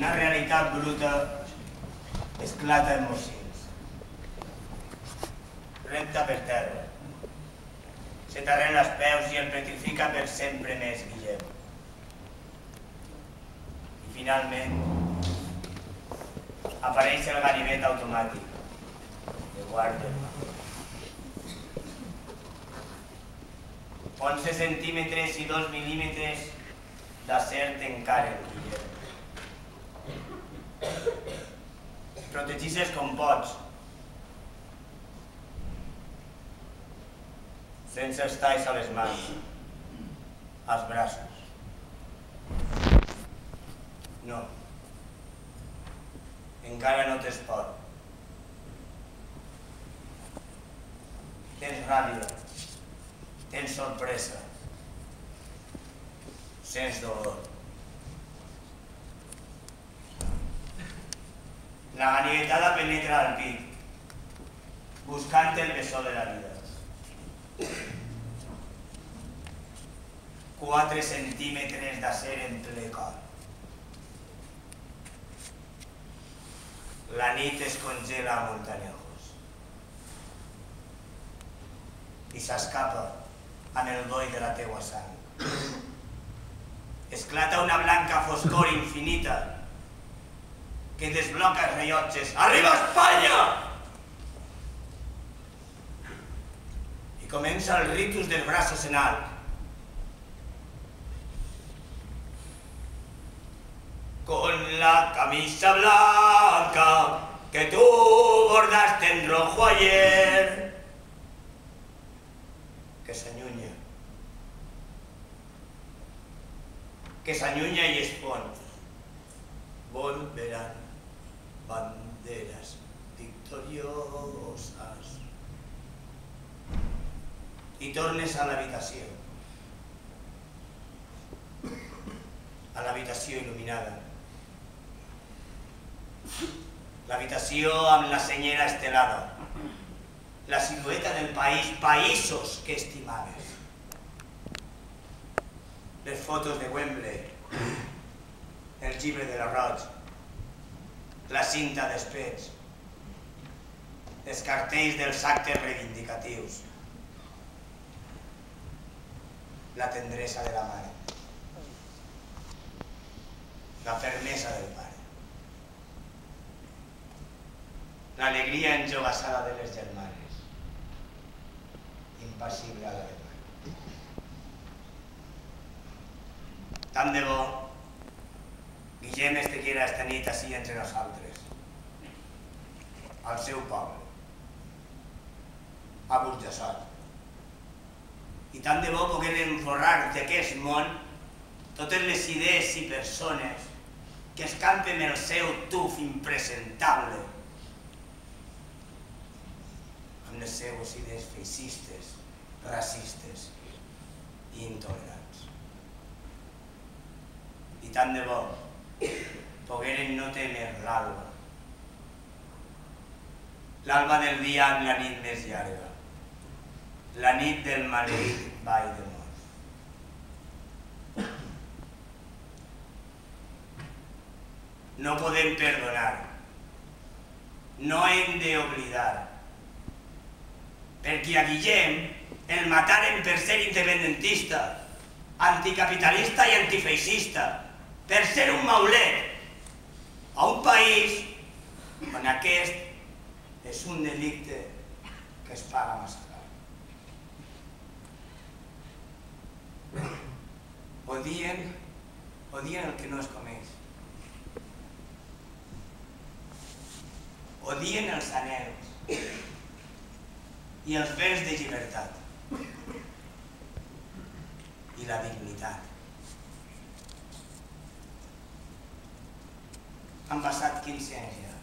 Una realitat bruta esclata en mocins. Renta per terra. Se t'arren els peus i el petrifica per sempre més, Guillem. I finalment apareix el ganivet automàtic de guàrdia. 11 centímetres i 2 mil·límetres d'acer t'encaren, Guillem. Protegixes com pots, sense els talls a les mans, als braços. No. Encara no tens por. Tens ràbia. Tens sorpresa. Sents dolor. La ganivetada penetra al pit, buscant el bessó de la vida. 4 centímetres d'acer en ple cor. La nit es congela a Montanejos i s'escapa amb el doi de la teua sang. Esclata una blanca foscor infinita que desbloca els rellotges. Arriba Espanya! I comença el ritus dels braços en alt. Con la camisa blanca que tú bordaste en rojo ayer. Que s'allunya. Que s'allunya i es fon. Volverán banderas victoriosas. I tornes a l'habitació. A l'habitació il·luminada. L'habitació amb la senyera estelada. La silueta del país, països que estimaves. Les fotos de Wembley, el llibre de la Roig, la cinta d'espets, els cartells dels actes reivindicatius, la tendresa de la mare, la fermesa del pare, l'alegria enjogassada de les germanes, impassible a la demà. Tant de bo Guillem estequiera esta nit ací entre nosaltres, al seu poble, a Burjassot. I tant de bo poder enforrar d'aquest món totes les idees i persones que escampen el seu tuf impresentable amb les seues idees feixistes, racistes i intolerants. I tant de bo pogueren no temer l'alba, l'alba del dia amb la nit més llarga, la nit del maleït Vall de Mort. No podem perdonar, no hem d'oblidar, perquè a Guillem el mataren per ser independentista, anticapitalista i antifeixista, per ser un maulet a un país on aquest és un delicte que es paga massa car. Odien el que no es coneix. Odien els anhels i els béns de llibertat i la dignitat. Han passat 15 anys ja.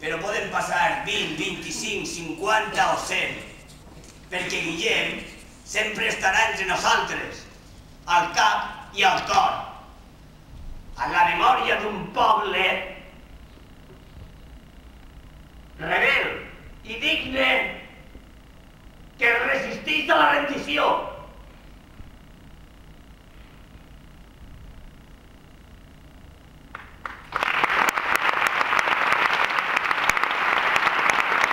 Però poden passar 20, 25, 50 o 100, perquè Guillem sempre estarà entre nosaltres, al cap i al cor, en la memòria d'un poble rebel i digne que resisteix a la rendició.